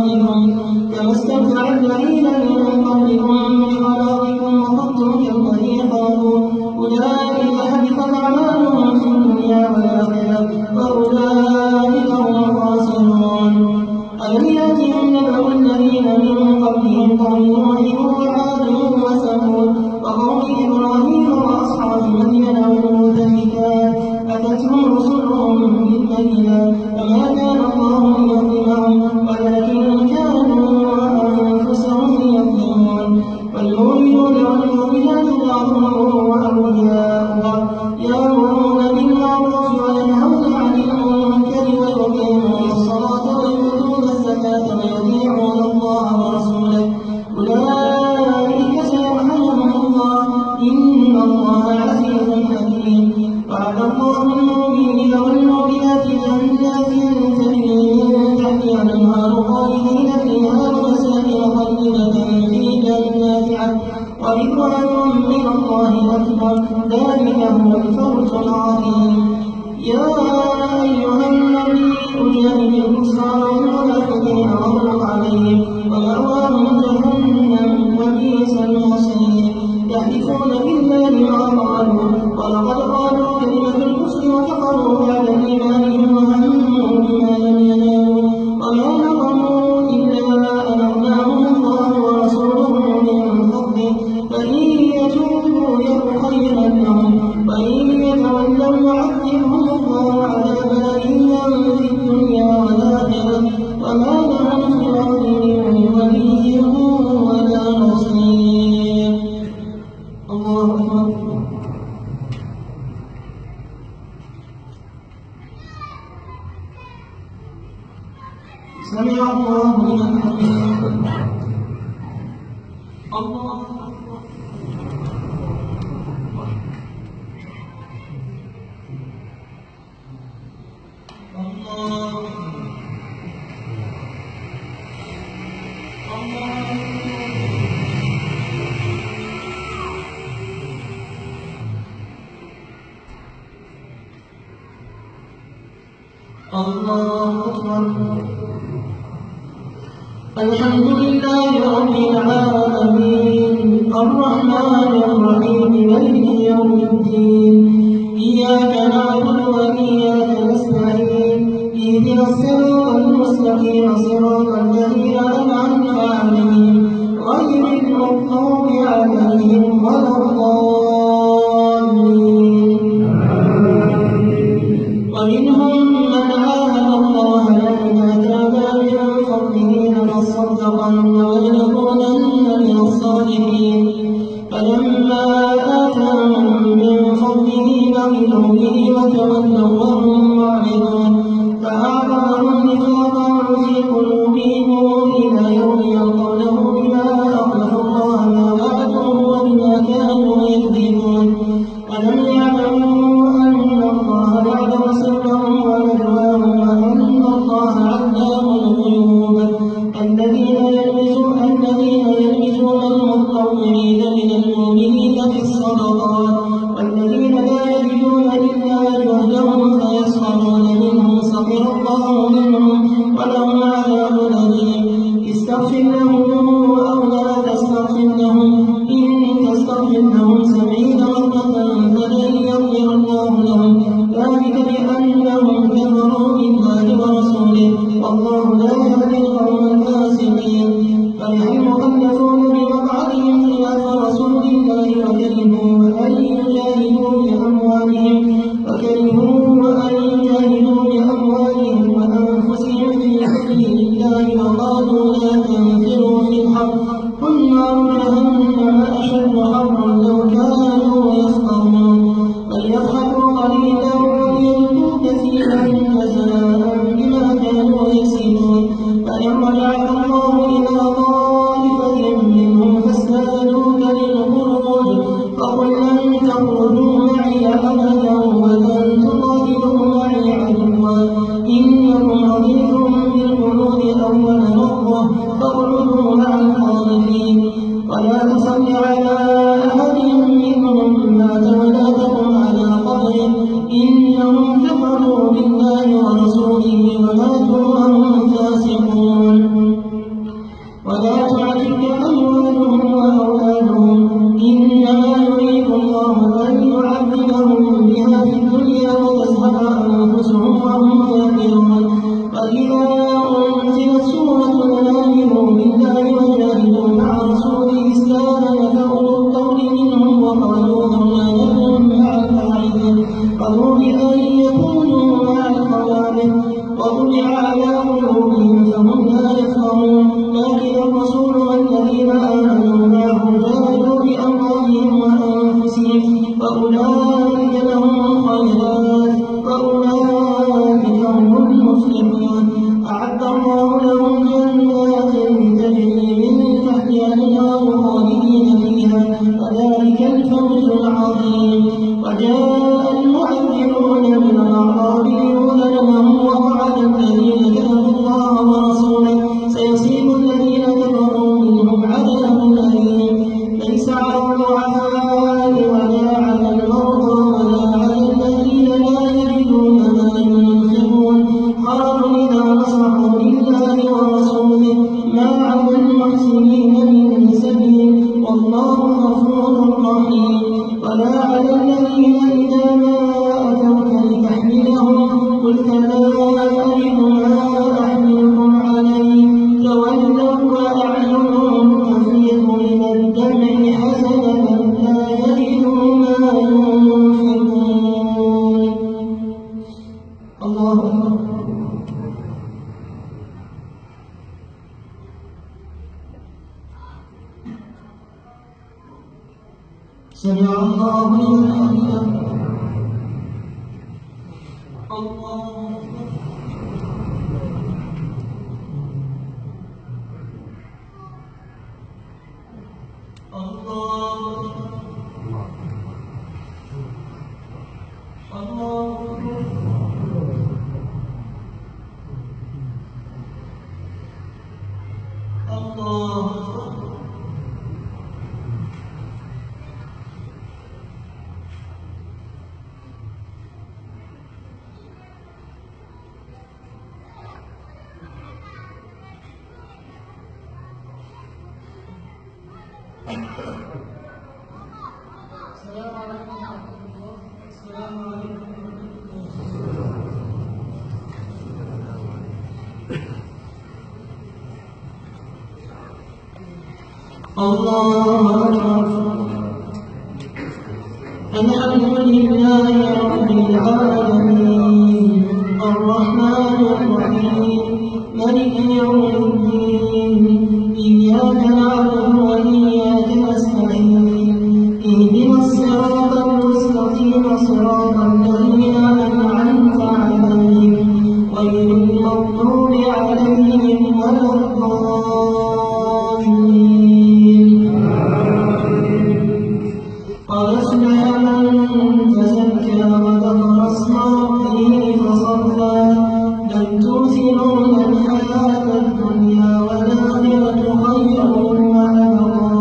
خلاقكم كما استمتع الذين من قبلكم بخلاقكم وخضتم كالذي خاضوا أولئك حبطت أعمالهم في الدنيا والآخرة وأولئك هم الخاسرون. ألم يأتهم نبأ الذين من قبلهم قوم نوح وعاد وثمود وقوم إبراهيم وأصحاب مدين والمؤتفكات أتتهم رسلهم بالبينات فما كان الله ليظلمهم ولكن كانوا أنفسهم يظلمون. والمؤمنون والمؤمنات بعضهم أولياء بعض يأمرون بالمعروف وينهون عن المنكر ويقيمون الصلاة ويؤتون الزكاة ويطيعون الله ورسوله أولئك سيرحمهم الله إن الله عزيز حكيم. وعد الله المؤمنين والمؤمنات جنات تجري من تحتها الأنهار خالدين فيها ومساكن طيبة في جنات عدن ورضوان من الله أكبر ذلك هو الفوز العظيم. يا أيها النبي جاهد الكفار والمنافقين واغلظ عليهم ومأواهم جهنم وبئس المصير. يحلفون بالله ما قالوا ولقد قالوا كلمة الكفر وكفروا بعد إيمانهم وهموا بما لم ينالوا وما نقموا إلا أن أغناهم الله ورسوله من فضله فإن يتوبوا يك خيرا لهم وإن يتولوا يعذبهم الله عذابا أليما في الدنيا والآخرة وما لهم في الأرض من ولي ولا نصير. الله أكبر. سمع الله لمن حمده. الله أكبر. الله أكبر. الحمد لله رب العالمين الرحمن الرحيم مالك يوم الدين إياك نعبد وإياك نستعين اهدنا الصراط المستقيم صراط الذين أنعمت عليهم غير المغضوب عليهم ولا الضالين. ومنهم من عاهد الله لئن آتانا من فضله لنصدقن ولنكونن من الصالحين فلما آتاهم من فضله بخلوا به وتولوا وهم معرضون فأعقبهم نفاقا في قلوبهم إلى يوم يلقونه بما أخلفوا الله ما وعدوه وبما كانوا يكذبون. ألم يعلموا أن الله يعلم سرهم ونجواهم وأن الله علام الغيوب. الذين يلمزون المطوعين من المؤمنين في الصدقات والذين لا يجدون إلا جهدهم فيسخرون منهم سخر الله منهم ولهم عذاب أليم. استغفر لهم أو لا تستغفر لهم إن تستغفر لهم 70 مرة فلن يغفر الله لهم ذلك بأنهم كفروا بالله ورسوله والله لا يهدي القوم الفاسقين. فرح المخلفون بمقعدهم خلاف رسول الله وكرهوا أن يجاهدوا بأموالهم وأنفسهم في سبيل الله وقالوا لا تنفروا في الحرب قل نار جهنم أشد حرا لو كانوا يفقهون. فليضحكوا قليلا وليبكوا كثيرا جزاء بما كانوا يكسبون. فإن رجعك الله إلى طائفة منهم فاستأذنوك للخروج فقل لن تخرجوا معي أبدا ولن تقاتلوا معي عدوا إنكم رضيتم بالقعود أول مرة فاقعدوا مع الخالفين. ولا تصل على أحد منهم مات ولا تقم على قبره إنهم كفروا بالله ورسوله وماتوا وهم فاسقون. وإذا أنزلت سورة آمنوا بالله وجاهدوا مع رسوله استأذنك أولو الطول منهم وقالوا ذرنا نكن مع القاعدين رضوا بأن يكونوا مع الخوالف وطبع على قلوبهم فهم لا يفقهون لكن الرسول والذين آمنوا معه جاهدوا بأموالهم وأنفسهم وأولئك لهم الخيرات وأولئك هم المفلحون أعد الله لهم جنات تجري من تحتها الأنهار خالدين فيها وذلك الفوز العظيم وجاء المهاجرون من الأعراب ليؤذن لهم وقعد الذين كفروا الله ورسوله سيصيب الذين كفروا منهم عذاب أليم ليس على الضعفاء ولا على المرضى ولا على الذين لا يجدون ما ينفقون خرجوا إذا نصحوا لله ورسوله ما على المحسنين من سبيل والله غفور رحيم ولا على الذين إذا ما أتوك لتحملهم قلت لا أجد ما أحملكم عليه تولوا وأعينهم تفيض من الدمع حزنا لا يجدوا ما ينفقون الله أكبر سمع الله لمن حمده الله السلام عليكم ورحمة الله. السلام عليكم ورحمة الله. الله أكبر. الحمد لله رب العالمين الرحمن الرحيم مالك يوم الدين إياك نعبد وإياك نستعين اهدنا الصراط المستقيم صراط الذين أنعمت عليهم غير المغضوب عليهم ولا الضالين. قد أفلح من تزكى وذكر اسم ربه فصلى بل تؤثرون الحياة الدنيا والآخرة خير وأبقى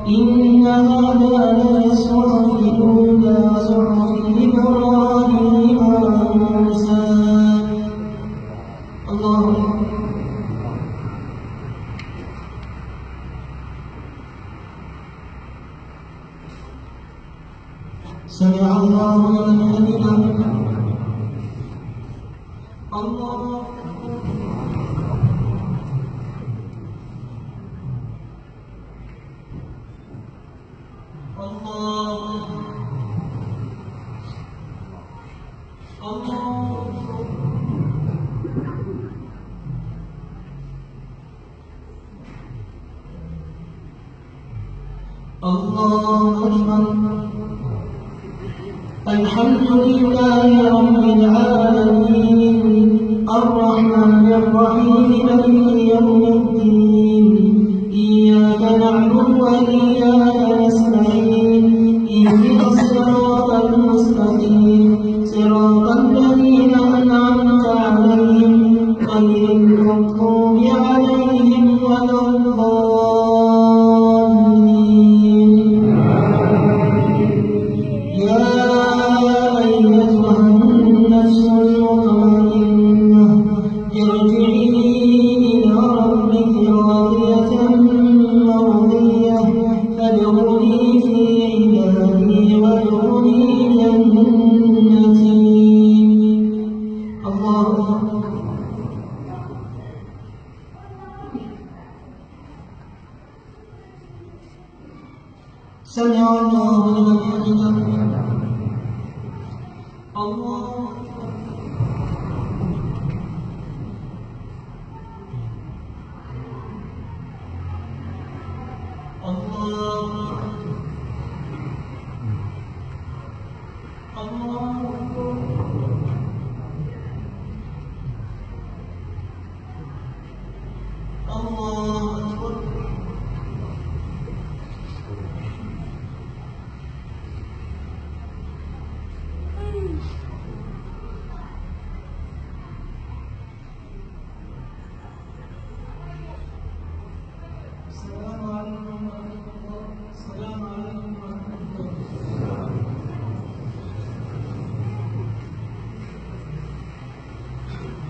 إن هذا للصحف الأولى صحف إبراهيم وموسى. الله سمع الله لمن حمده. الله أكبر. الحمد لله رب العالمين الرحمن الرحيم مالك يوم الدين إياك نعبد وإياك نستعين اهدنا الصراط المستقيم صراط الذين أنعمت عليهم غير المغضوب عليهم ولا الضالين. يا أيتها النفس المطمئنة ارجعي إلى ربك راضية مرضية فادخلي في عبادي وادخلي جنتي. الله سمع الله لمن حمده. الله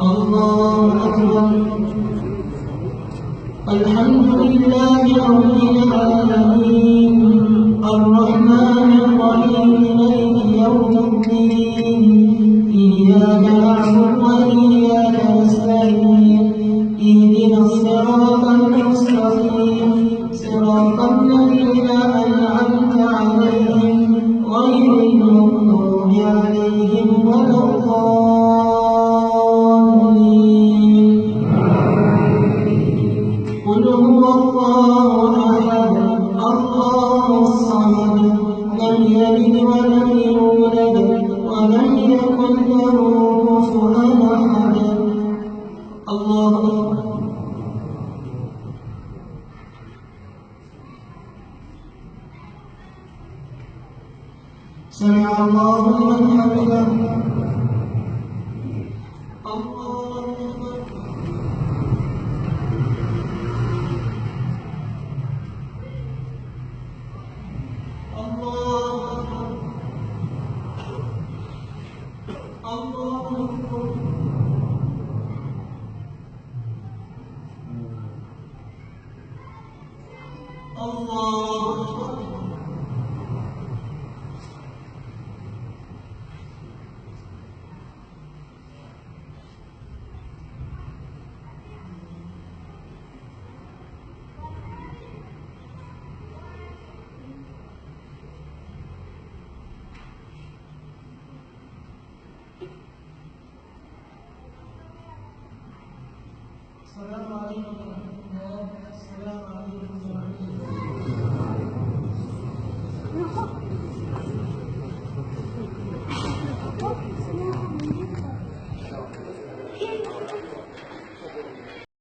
الله أكبر. الحمد لله رب العالمين الرحمن الرحيم مالك يوم الدين إياك نعبد وإياك نستعين اهدنا الصراط المستقيم صراط الذين أنعمت عليهم غير المغضوب عليهم ولا قل هو الله أحد الله الصمد لم يلد ولم يولد ولم يكن له كفوا أحد. الله أكبر. سمع الله لمن حمده. السلام عليكم ورحمة الله. السلام عليكم.